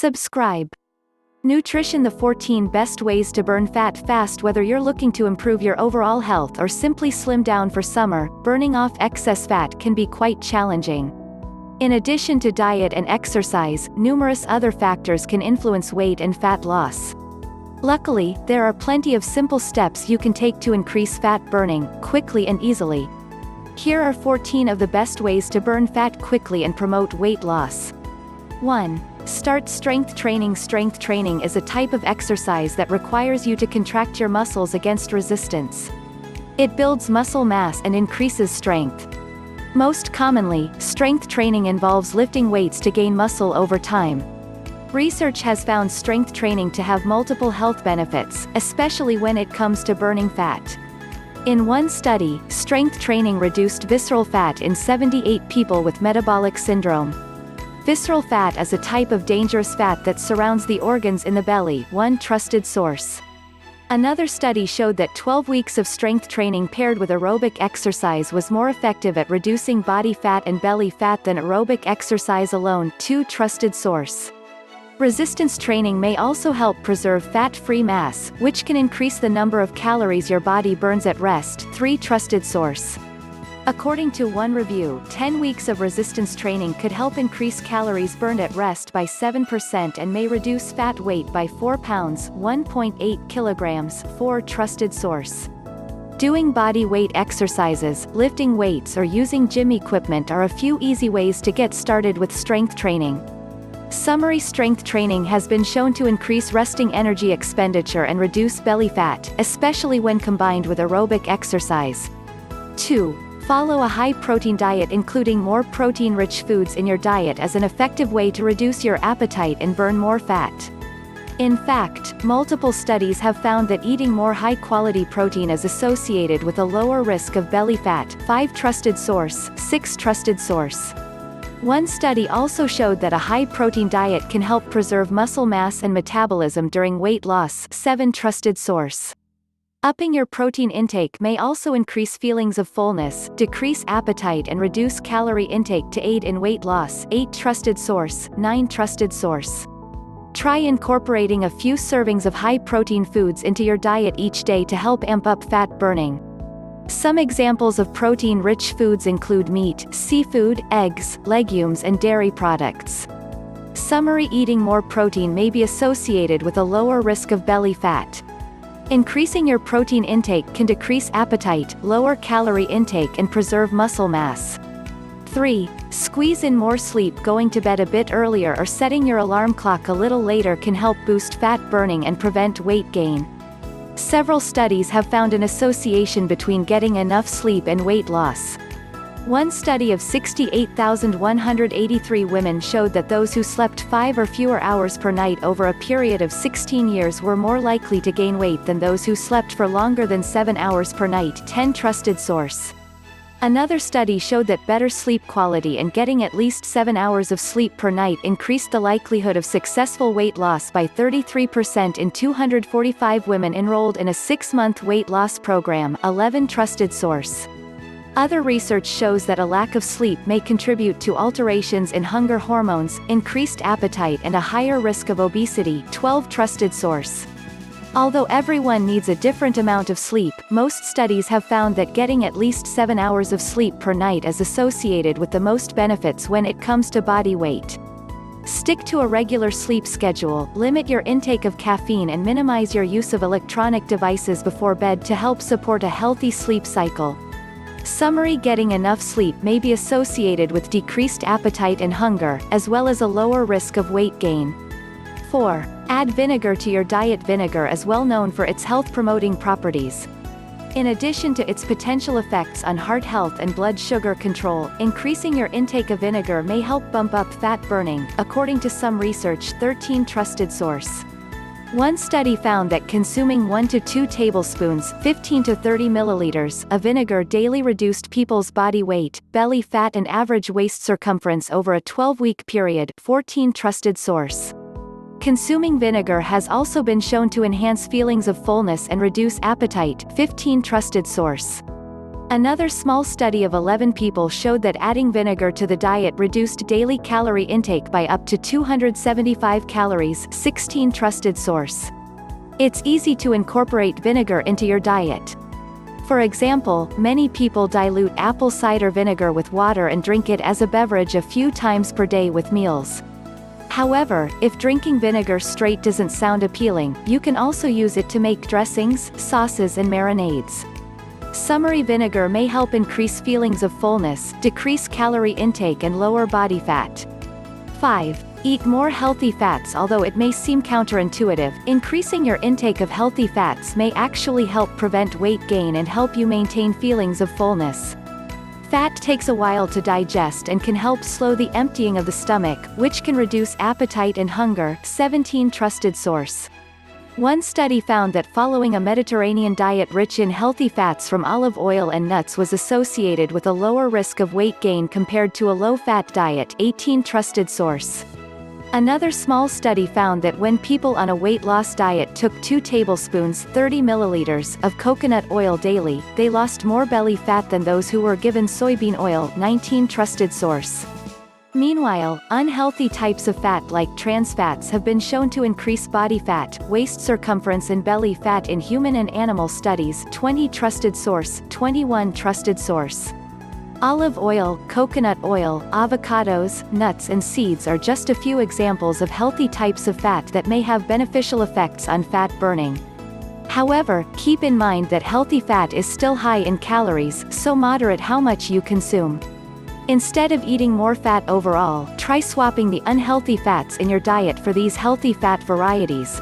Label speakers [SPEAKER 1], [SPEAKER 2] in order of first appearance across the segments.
[SPEAKER 1] Subscribe. Nutrition: the 14 best ways to burn fat fast. Whether you're looking to improve your overall health or simply slim down for summer, burning off excess fat can be quite challenging. In addition to diet and exercise, numerous other factors can influence weight and fat loss. Luckily, there are plenty of simple steps you can take to increase fat burning, quickly and easily. Here are 14 of the best ways to burn fat quickly and promote weight loss. 1. Start strength training. Strength training is a type of exercise that requires you to contract your muscles against resistance. It builds muscle mass and increases strength. Most commonly, strength training involves lifting weights to gain muscle over time. Research has found strength training to have multiple health benefits, especially when it comes to burning fat. In one study, strength training reduced visceral fat in 78 people with metabolic syndrome. Visceral fat is a type of dangerous fat that surrounds the organs in the belly, one trusted source. Another study showed that 12 weeks of strength training paired with aerobic exercise was more effective at reducing body fat and belly fat than aerobic exercise alone, two trusted source. Resistance training may also help preserve fat-free mass, which can increase the number of calories your body burns at rest, three trusted source. According to one review, 10 weeks of resistance training could help increase calories burned at rest by 7% and may reduce fat weight by 4 pounds, 1.8 kilograms, 4 trusted source. Doing body weight exercises, lifting weights or using gym equipment are a few easy ways to get started with strength training. Summary: strength training has been shown to increase resting energy expenditure and reduce belly fat, especially when combined with aerobic exercise. 2. Follow a high-protein diet. Including more protein-rich foods in your diet as an effective way to reduce your appetite and burn more fat. In fact, multiple studies have found that eating more high-quality protein is associated with a lower risk of belly fat, 5 trusted source, 6 trusted source. One study also showed that a high-protein diet can help preserve muscle mass and metabolism during weight loss, 7 trusted source. Upping your protein intake may also increase feelings of fullness, decrease appetite and reduce calorie intake to aid in weight loss, 8 trusted source, 9 trusted source. Try incorporating a few servings of high-protein foods into your diet each day to help amp up fat burning. Some examples of protein-rich foods include meat, seafood, eggs, legumes and dairy products. Summary: eating more protein may be associated with a lower risk of belly fat. Increasing your protein intake can decrease appetite, lower calorie intake and preserve muscle mass. 3. Squeeze in more sleep. Going to bed a bit earlier or setting your alarm clock a little later can help boost fat burning and prevent weight gain. Several studies have found an association between getting enough sleep and weight loss. One study of 68,183 women showed that those who slept 5 or fewer hours per night over a period of 16 years were more likely to gain weight than those who slept for longer than 7 hours per night, 10 trusted source. Another study showed that better sleep quality and getting at least 7 hours of sleep per night increased the likelihood of successful weight loss by 33% in 245 women enrolled in a 6-month weight loss program, 11 trusted source. Other research shows that a lack of sleep may contribute to alterations in hunger hormones, increased appetite and a higher risk of obesity, 12 trusted source. Although everyone needs a different amount of sleep, most studies have found that getting at least 7 hours of sleep per night is associated with the most benefits when it comes to body weight. Stick to a regular sleep schedule, limit your intake of caffeine and minimize your use of electronic devices before bed to help support a healthy sleep cycle. Summary: getting enough sleep may be associated with decreased appetite and hunger, as well as a lower risk of weight gain. 4. Add vinegar to your diet. Vinegar is well known for its health-promoting properties. In addition to its potential effects on heart health and blood sugar control, increasing your intake of vinegar may help bump up fat burning, according to some research, 13 trusted source. One study found that consuming 1 to 2 tablespoons 15 to 30 milliliters of vinegar daily reduced people's body weight, belly fat and average waist circumference over a 12-week period, 14 trusted source. Consuming vinegar has also been shown to enhance feelings of fullness and reduce appetite, 15 trusted source. Another small study of 11 people showed that adding vinegar to the diet reduced daily calorie intake by up to 275 calories, 16 trusted source. It's easy to incorporate vinegar into your diet. For example, many people dilute apple cider vinegar with water and drink it as a beverage a few times per day with meals. However, if drinking vinegar straight doesn't sound appealing, you can also use it to make dressings, sauces and marinades. Summery vinegar may help increase feelings of fullness, decrease calorie intake and lower body fat. 5. Eat more healthy fats. Although it may seem counterintuitive, increasing your intake of healthy fats may actually help prevent weight gain and help you maintain feelings of fullness. Fat takes a while to digest and can help slow the emptying of the stomach, which can reduce appetite and hunger, 17 trusted source. One study found that following a Mediterranean diet rich in healthy fats from olive oil and nuts was associated with a lower risk of weight gain compared to a low-fat diet, 18 trusted source. Another small study found that when people on a weight loss diet took 2 tablespoons 30 milliliters of coconut oil daily, they lost more belly fat than those who were given soybean oil, 19 trusted source. Meanwhile, unhealthy types of fat like trans fats have been shown to increase body fat, waist circumference and belly fat in human and animal studies, 20 trusted source, 21 trusted source. Olive oil, coconut oil, avocados, nuts and seeds are just a few examples of healthy types of fat that may have beneficial effects on fat burning. However, keep in mind that healthy fat is still high in calories, so moderate how much you consume. Instead of eating more fat overall, try swapping the unhealthy fats in your diet for these healthy fat varieties.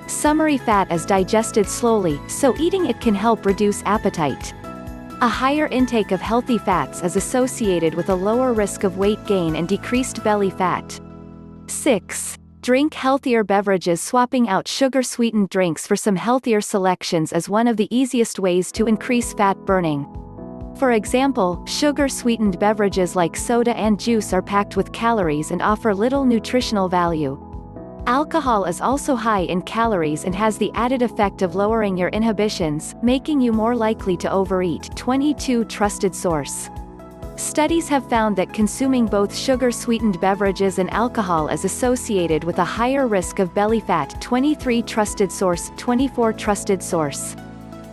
[SPEAKER 1] Summery fat is digested slowly, so eating it can help reduce appetite. A higher intake of healthy fats is associated with a lower risk of weight gain and decreased belly fat. 6. Drink healthier beverages. Swapping out sugar-sweetened drinks for some healthier selections is one of the easiest ways to increase fat burning. For example, sugar-sweetened beverages like soda and juice are packed with calories and offer little nutritional value. Alcohol is also high in calories and has the added effect of lowering your inhibitions, making you more likely to overeat, 22 trusted source. Studies have found that consuming both sugar-sweetened beverages and alcohol is associated with a higher risk of belly fat, 23 trusted source, 24 trusted source.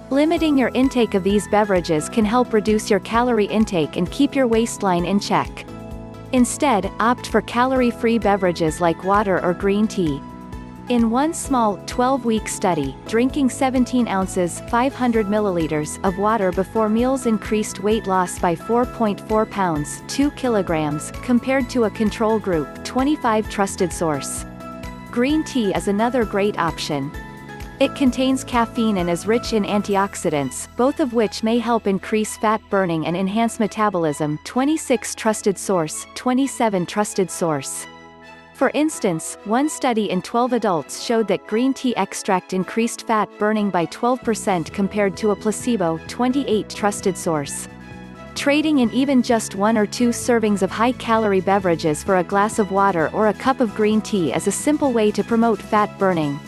[SPEAKER 1] Limiting your intake of these beverages can help reduce your calorie intake and keep your waistline in check. Instead, opt for calorie-free beverages like water or green tea. In one small, 12-week study, drinking 17 ounces 500 milliliters of water before meals increased weight loss by 4.4 pounds 2 kilograms, compared to a control group, 25 trusted source. Green tea is another great option. It contains caffeine and is rich in antioxidants, both of which may help increase fat burning and enhance metabolism, 26 trusted source, 27 trusted source. For instance, one study in 12 adults showed that green tea extract increased fat burning by 12% compared to a placebo, 28 trusted source. Trading in even just 1 or 2 servings of high-calorie beverages for a glass of water or a cup of green tea is a simple way to promote fat burning.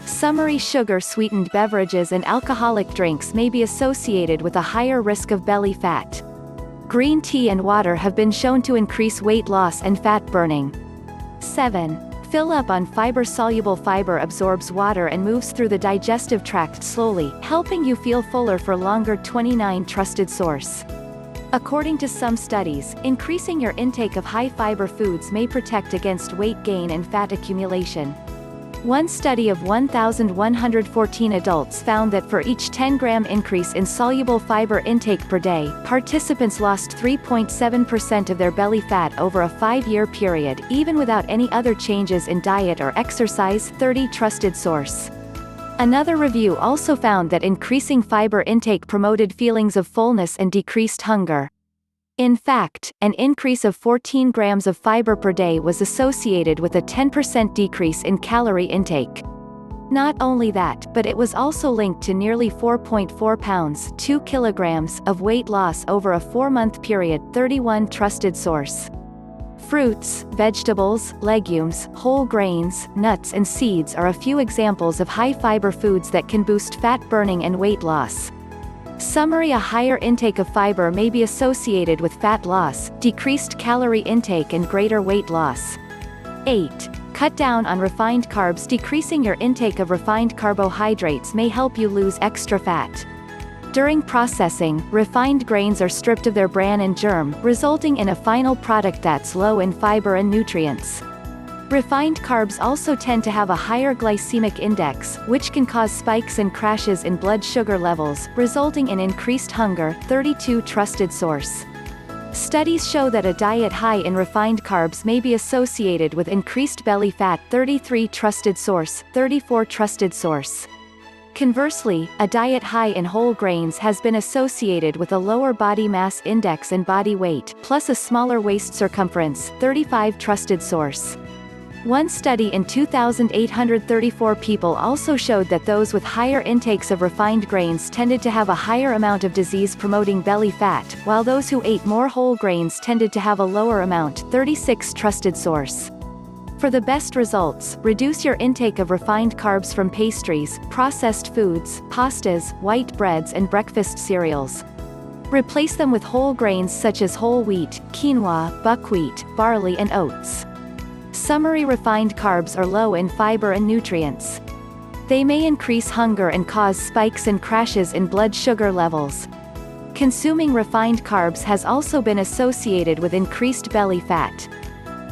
[SPEAKER 1] Summery sugar-sweetened beverages and alcoholic drinks may be associated with a higher risk of belly fat. Green tea and water have been shown to increase weight loss and fat burning. 7. Fill up on fiber. Soluble fiber absorbs water and moves through the digestive tract slowly, helping you feel fuller for longer, 29 trusted source. According to some studies, increasing your intake of high-fiber foods may protect against weight gain and fat accumulation. One study of 1,114 adults found that for each 10-gram increase in soluble fiber intake per day, participants lost 3.7% of their belly fat over a 5-year period, even without any other changes in diet or exercise, 30 trusted source. Another review also found that increasing fiber intake promoted feelings of fullness and decreased hunger. In fact, an increase of 14 grams of fiber per day was associated with a 10% decrease in calorie intake. Not only that, but it was also linked to nearly 4.4 pounds 2 kilograms of weight loss over a 4-month period, 31 trusted source. Fruits, vegetables, legumes, whole grains, nuts and seeds are a few examples of high-fiber foods that can boost fat burning and weight loss. Summary: a higher intake of fiber may be associated with fat loss, decreased calorie intake and greater weight loss. 8. Cut down on refined carbs. Decreasing your intake of refined carbohydrates may help you lose extra fat. During processing, refined grains are stripped of their bran and germ, resulting in a final product that's low in fiber and nutrients. Refined carbs also tend to have a higher glycemic index, which can cause spikes and crashes in blood sugar levels, resulting in increased hunger. 32. Trusted source. Studies show that a diet high in refined carbs may be associated with increased belly fat. 33. Trusted source. 34. Trusted source. Conversely, a diet high in whole grains has been associated with a lower body mass index and body weight, plus a smaller waist circumference. 35. Trusted source. One study in 2,834 people also showed that those with higher intakes of refined grains tended to have a higher amount of disease-promoting belly fat, while those who ate more whole grains tended to have a lower amount. 36. Trusted source. For the best results, reduce your intake of refined carbs from pastries, processed foods, pastas, white breads and breakfast cereals. Replace them with whole grains such as whole wheat, quinoa, buckwheat, barley and oats. Summary: refined carbs are low in fiber and nutrients. They may increase hunger and cause spikes and crashes in blood sugar levels. Consuming refined carbs has also been associated with increased belly fat.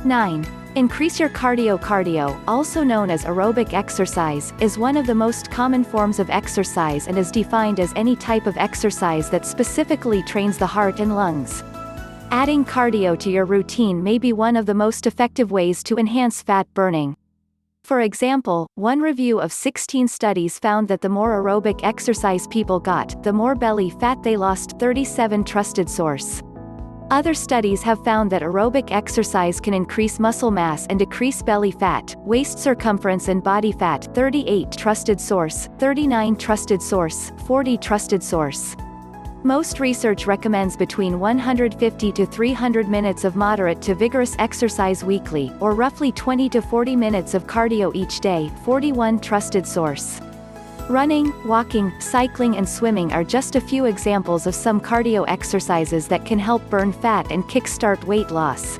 [SPEAKER 1] 9. Increase your cardio. Cardio, also known as aerobic exercise, is one of the most common forms of exercise and is defined as any type of exercise that specifically trains the heart and lungs. Adding cardio to your routine may be one of the most effective ways to enhance fat burning. For example, one review of 16 studies found that the more aerobic exercise people got, the more belly fat they lost. 37. Trusted source. Other studies have found that aerobic exercise can increase muscle mass and decrease belly fat, waist circumference and body fat. 38. Trusted source. 39. Trusted source. 40. Trusted source. Most research recommends between 150 to 300 minutes of moderate to vigorous exercise weekly, or roughly 20 to 40 minutes of cardio each day. 41. Trusted source. Running, walking, cycling and swimming are just a few examples of some cardio exercises that can help burn fat and kickstart weight loss.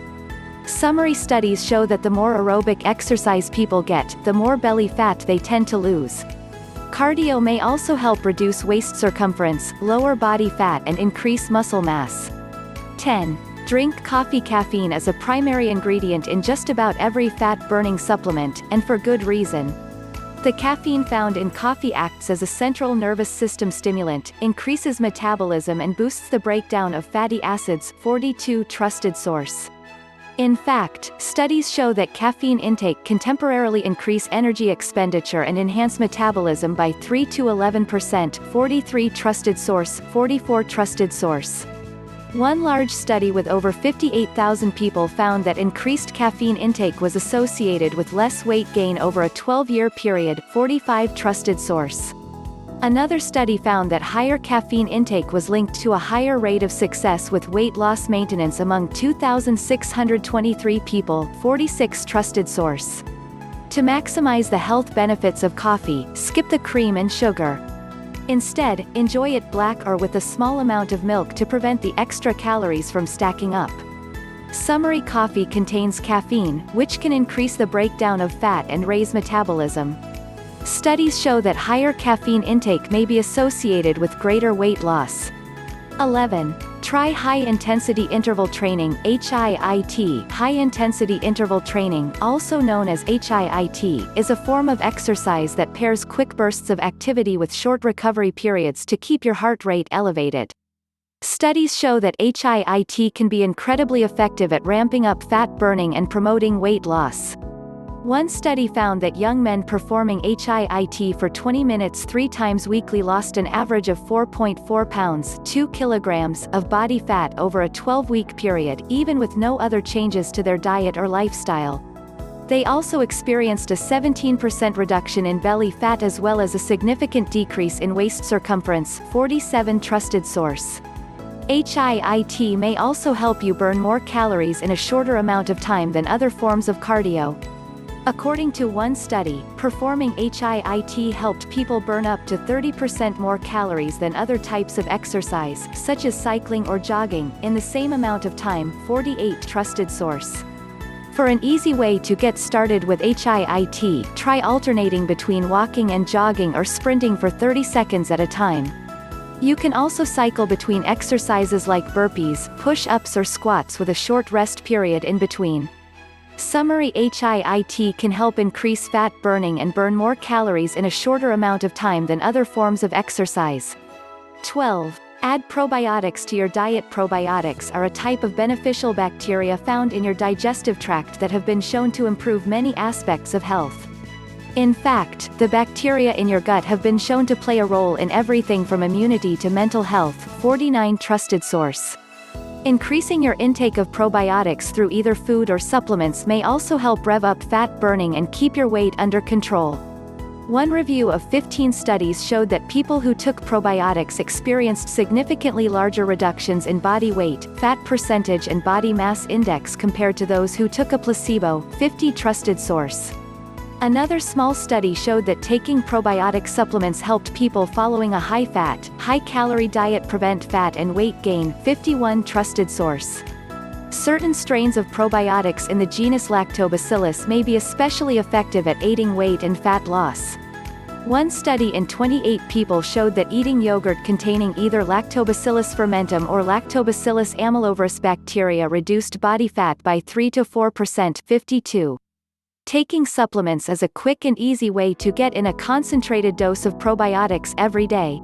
[SPEAKER 1] Summary: studies show that the more aerobic exercise people get, the more belly fat they tend to lose. Cardio may also help reduce waist circumference, lower body fat and increase muscle mass. 10. Drink coffee. Caffeine is a primary ingredient in just about every fat-burning supplement, and for good reason. The caffeine found in coffee acts as a central nervous system stimulant, increases metabolism and boosts the breakdown of fatty acids. 42. Trusted source. In fact, studies show that caffeine intake can temporarily increase energy expenditure and enhance metabolism by 3 to 11%. 43. Trusted source. 44. Trusted source. One large study with over 58,000 people found that increased caffeine intake was associated with less weight gain over a 12-year period. 45. Trusted source. Another study found that higher caffeine intake was linked to a higher rate of success with weight loss maintenance among 2,623 people. 46. Trusted source. To maximize the health benefits of coffee, skip the cream and sugar. Instead, enjoy it black or with a small amount of milk to prevent the extra calories from stacking up. Summary: coffee contains caffeine, which can increase the breakdown of fat and raise metabolism. Studies show that higher caffeine intake may be associated with greater weight loss. 11. Try high-intensity interval training. HIIT. High-intensity interval training, also known as HIIT, is a form of exercise that pairs quick bursts of activity with short recovery periods to keep your heart rate elevated. Studies show that HIIT can be incredibly effective at ramping up fat burning and promoting weight loss. One study found that young men performing HIIT for 20 minutes 3 times weekly lost an average of 4.4 pounds 2 kilograms of body fat over a 12-week period, even with no other changes to their diet or lifestyle. They also experienced a 17% reduction in belly fat as well as a significant decrease in waist circumference. 47. Trusted source. HIIT may also help you burn more calories in a shorter amount of time than other forms of cardio. According to one study, performing HIIT helped people burn up to 30% more calories than other types of exercise, such as cycling or jogging, in the same amount of time. 48 Trusted source. For an easy way to get started with HIIT, try alternating between walking and jogging or sprinting for 30 seconds at a time. You can also cycle between exercises like burpees, push-ups or squats with a short rest period in between. Summary: HIIT can help increase fat burning and burn more calories in a shorter amount of time than other forms of exercise. 12. Add probiotics to your diet. Probiotics are a type of beneficial bacteria found in your digestive tract that have been shown to improve many aspects of health. In fact, the bacteria in your gut have been shown to play a role in everything from immunity to mental health. 49 Trusted source. Increasing your intake of probiotics through either food or supplements may also help rev up fat burning and keep your weight under control. One review of 15 studies showed that people who took probiotics experienced significantly larger reductions in body weight, fat percentage and body mass index compared to those who took a placebo. 50 Trusted source. Another small study showed that taking probiotic supplements helped people following a high-fat, high-calorie diet prevent fat and weight gain. 51 Trusted source. Certain strains of probiotics in the genus Lactobacillus may be especially effective at aiding weight and fat loss. One study in 28 people showed that eating yogurt containing either Lactobacillus fermentum or Lactobacillus amylovirus bacteria reduced body fat by 3 to 4%. 52. Taking supplements is a quick and easy way to get in a concentrated dose of probiotics every day.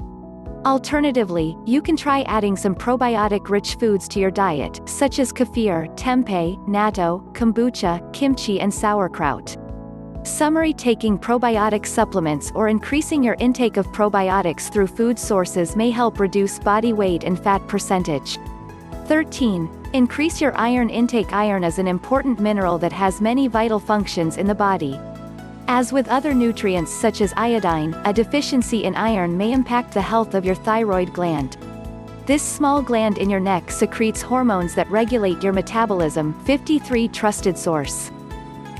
[SPEAKER 1] Alternatively, you can try adding some probiotic-rich foods to your diet, such as kefir, tempeh, natto, kombucha, kimchi and sauerkraut. Summary: taking probiotic supplements or increasing your intake of probiotics through food sources may help reduce body weight and fat percentage. 13. Increase your iron intake. Iron is an important mineral that has many vital functions in the body. As with other nutrients such as iodine, a deficiency in iron may impact the health of your thyroid gland. This small gland in your neck secretes hormones that regulate your metabolism. 53 Trusted source.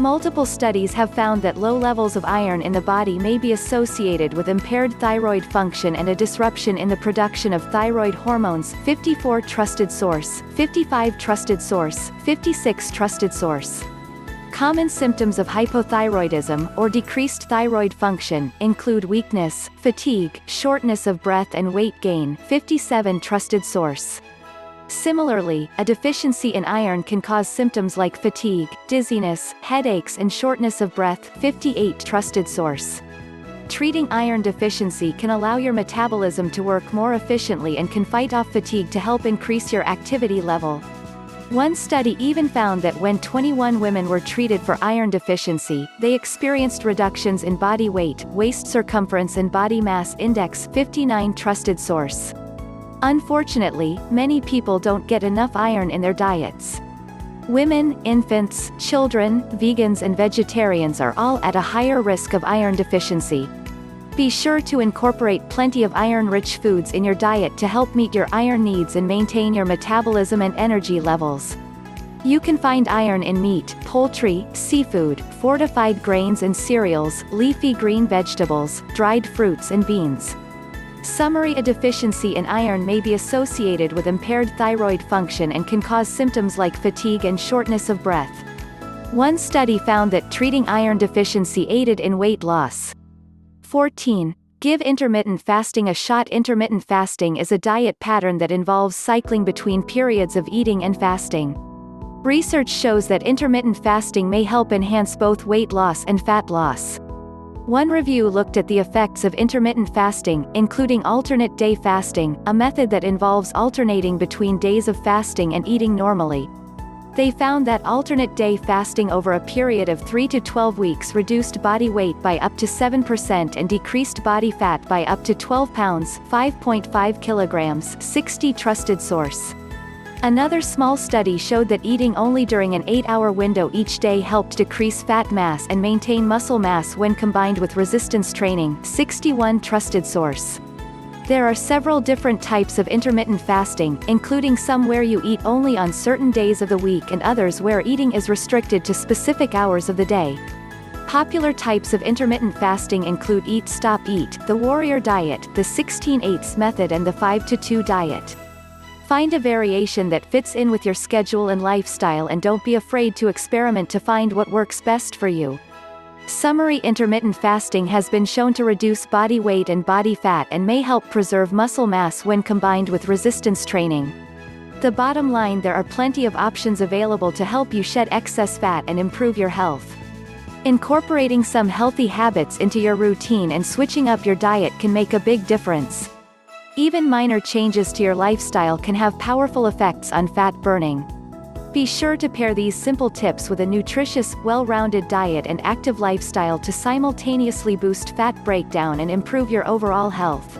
[SPEAKER 1] Multiple studies have found that low levels of iron in the body may be associated with impaired thyroid function and a disruption in the production of thyroid hormones. 54 Trusted source. 55 Trusted source. 56 Trusted source. Common symptoms of hypothyroidism, or decreased thyroid function, include weakness, fatigue, shortness of breath and weight gain. 57 Trusted source. Similarly, a deficiency in iron can cause symptoms like fatigue, dizziness, headaches and shortness of breath. 58 Trusted source. Treating iron deficiency can allow your metabolism to work more efficiently and can fight off fatigue to help increase your activity level. One study even found that when 21 women were treated for iron deficiency, they experienced reductions in body weight, waist circumference and body mass index. 59 Trusted source. Unfortunately, many people don't get enough iron in their diets. Women, infants, children, vegans and vegetarians are all at a higher risk of iron deficiency. Be sure to incorporate plenty of iron-rich foods in your diet to help meet your iron needs and maintain your metabolism and energy levels. You can find iron in meat, poultry, seafood, fortified grains and cereals, leafy green vegetables, dried fruits and beans. Summary: a deficiency in iron may be associated with impaired thyroid function and can cause symptoms like fatigue and shortness of breath. One study found that treating iron deficiency aided in weight loss. 14. Give intermittent fasting a shot. Intermittent fasting is a diet pattern that involves cycling between periods of eating and fasting. Research shows that intermittent fasting may help enhance both weight loss and fat loss. One review looked at the effects of intermittent fasting, including alternate day fasting, a method that involves alternating between days of fasting and eating normally. They found that alternate day fasting over a period of 3 to 12 weeks reduced body weight by up to 7% and decreased body fat by up to 12 pounds, 5.5 kilograms. 60 Trusted source. Another small study showed that eating only during an 8-hour window each day helped decrease fat mass and maintain muscle mass when combined with resistance training. 61 Trusted source. There are several different types of intermittent fasting, including some where you eat only on certain days of the week and others where eating is restricted to specific hours of the day. Popular types of intermittent fasting include Eat Stop Eat, the Warrior Diet, the 16/8 method and the 5-2 diet. Find a variation that fits in with your schedule and lifestyle, and don't be afraid to experiment to find what works best for you. Summary: intermittent fasting has been shown to reduce body weight and body fat and may help preserve muscle mass when combined with resistance training. The bottom line: there are plenty of options available to help you shed excess fat and improve your health. Incorporating some healthy habits into your routine and switching up your diet can make a big difference. Even minor changes to your lifestyle can have powerful effects on fat burning. Be sure to pair these simple tips with a nutritious, well-rounded diet and active lifestyle to simultaneously boost fat breakdown and improve your overall health.